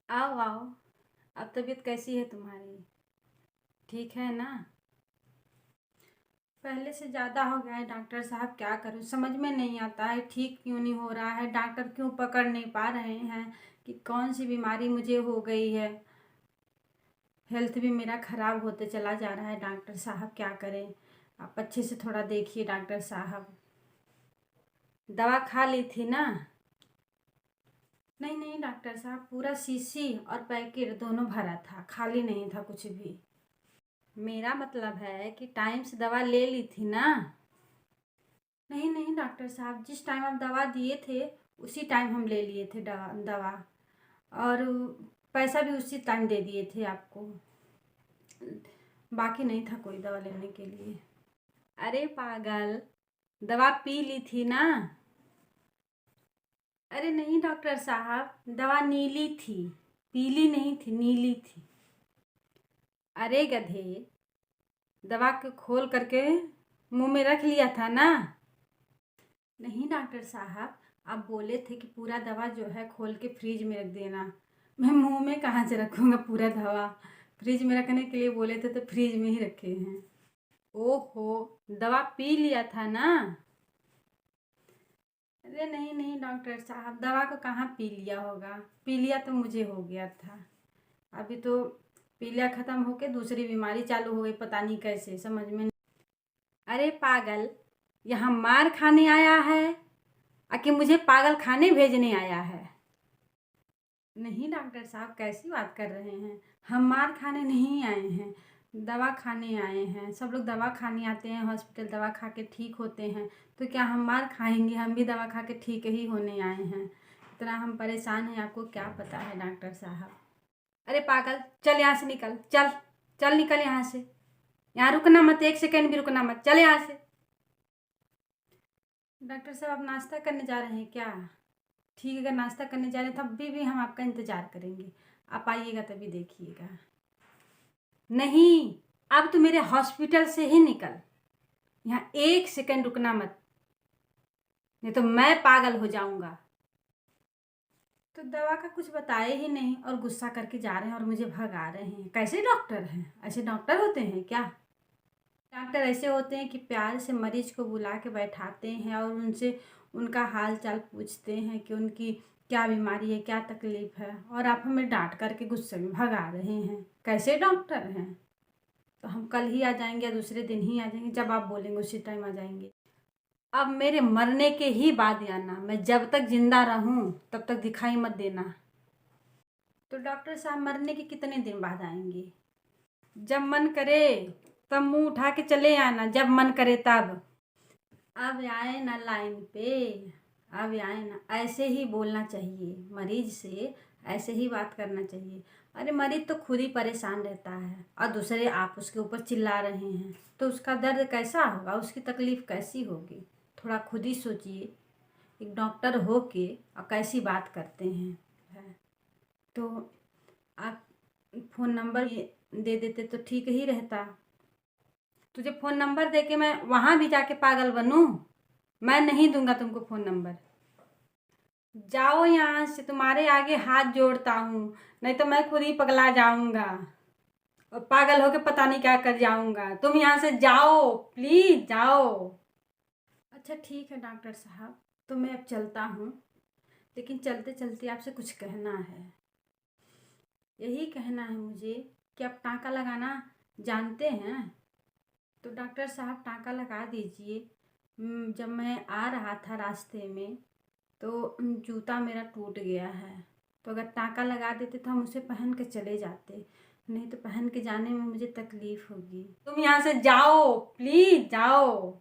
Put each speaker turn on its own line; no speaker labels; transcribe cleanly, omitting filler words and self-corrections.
आओ आओ। अब तबीयत कैसी है तुम्हारी? ठीक है ना? पहले से ज़्यादा हो गया है डॉक्टर साहब, क्या करूँ समझ में नहीं आता है। ठीक क्यों नहीं हो रहा है? डॉक्टर क्यों पकड़ नहीं पा रहे हैं कि कौन सी बीमारी मुझे हो गई है। हेल्थ भी मेरा ख़राब होते चला जा रहा है। डॉक्टर साहब क्या करें? आप अच्छे से थोड़ा देखिए डॉक्टर साहब। दवा खा ली थी ना? नहीं नहीं डॉक्टर साहब, पूरा शीशी और पैकेट दोनों भरा था, खाली नहीं था कुछ भी। मेरा मतलब है कि टाइम से दवा ले ली थी ना? नहीं नहीं डॉक्टर साहब, जिस टाइम आप दवा दिए थे उसी टाइम हम ले लिए थे दवा। और पैसा भी उसी टाइम दे दिए थे आपको। बाकी नहीं था कोई दवा लेने के लिए। अरे पागल, दवा पी ली थी ना? अरे नहीं डॉक्टर साहब, दवा नीली थी, पीली नहीं थी, नीली थी। अरे गधे, दवा को खोल करके मुंह में रख लिया था ना? नहीं डॉक्टर साहब, आप बोले थे कि पूरा दवा जो है खोल के फ्रिज में रख देना। मैं मुंह में कहाँ से रखूँगा पूरा दवा? फ्रिज में रखने के लिए बोले थे तो फ्रिज में ही रखे हैं। ओहो, दवा पी लिया था ना? अरे नहीं नहीं डॉक्टर साहब, दवा को कहाँ पी लिया होगा? पी लिया तो मुझे हो गया था। अभी तो पीलिया ख़त्म होके दूसरी बीमारी चालू हो गई, पता नहीं कैसे, समझ में नहीं। अरे पागल, यहाँ मार खाने आया है कि मुझे पागल खाने भेजने आया है? नहीं डॉक्टर साहब, कैसी बात कर रहे हैं? हम मार खाने नहीं आए हैं, दवा खाने आए हैं। सब लोग दवा खाने आते हैं हॉस्पिटल, दवा खा के ठीक होते हैं। तो क्या हम मार खाएंगे? हम भी दवा खा के ठीक ही होने आए हैं। इतना हम परेशान हैं, आपको क्या पता है डॉक्टर साहब। अरे पागल, चल यहाँ से निकल, चल चल निकल यहाँ से। यहाँ रुकना मत, एक सेकेंड भी रुकना मत, चल यहाँ से। डॉक्टर साहब, आप नाश्ता करने जा रहे हैं क्या? ठीक है, अगर नाश्ता करने जा रहे हैं तब भी हम आपका इंतज़ार करेंगे। आप आइएगा तभी देखिएगा। नहीं, अब तो मेरे हॉस्पिटल से ही निकल। यहाँ एक सेकंड रुकना मत, नहीं तो मैं पागल हो जाऊंगा। तो दवा का कुछ बताए ही नहीं और गुस्सा करके जा रहे हैं और मुझे भगा रहे हैं। कैसे डॉक्टर हैं? ऐसे डॉक्टर होते हैं क्या? डॉक्टर ऐसे होते हैं कि प्यार से मरीज को बुला के बैठाते हैं और उनसे उनका हाल चाल पूछते हैं कि उनकी क्या बीमारी है, क्या तकलीफ़ है। और आप हमें डांट करके गुस्से में भगा रहे हैं। कैसे डॉक्टर हैं? तो हम कल ही आ जाएंगे या दूसरे दिन ही आ जाएंगे, जब आप बोलेंगे उसी टाइम आ जाएंगे। अब मेरे मरने के ही बाद आना, मैं जब तक जिंदा रहूं तब तक दिखाई मत देना। तो डॉक्टर साहब, मरने के कितने दिन बाद आएंगे? जब मन करे तब मुंह उठा के चले आना, जब मन करे तब। अब आए ना लाइन पे, अब आए ना। ऐसे ही बोलना चाहिए मरीज से, ऐसे ही बात करना चाहिए। अरे मरीज तो खुद ही परेशान रहता है और दूसरे आप उसके ऊपर चिल्ला रहे हैं, तो उसका दर्द कैसा होगा, उसकी तकलीफ़ कैसी होगी? थोड़ा खुद ही सोचिए। एक डॉक्टर हो के और कैसी बात करते हैं है। तो आप फ़ोन नंबर ये दे देते तो ठीक ही रहता। तुझे फ़ोन नंबर दे के मैं वहाँ भी जाके पागल बनूँ? मैं नहीं दूंगा तुमको फ़ोन नंबर। जाओ यहाँ से, तुम्हारे आगे हाथ जोड़ता हूँ, नहीं तो मैं खुद ही पगला जाऊंगा और पागल होके पता नहीं क्या कर जाऊंगा। तुम यहाँ से जाओ, प्लीज़ जाओ। अच्छा ठीक है डॉक्टर साहब, तो मैं अब चलता हूँ। लेकिन चलते चलते आपसे कुछ कहना है। यही कहना है मुझे कि आप टाँका लगाना जानते हैं? तो डॉक्टर साहब, टाँका लगा दीजिए। जब मैं आ रहा था रास्ते में तो जूता मेरा टूट गया है। तो अगर टाँका लगा देते तो हम उसे पहन के चले जाते, नहीं तो पहन के जाने में मुझे तकलीफ़ होगी। तुम यहाँ से जाओ, प्लीज़ जाओ।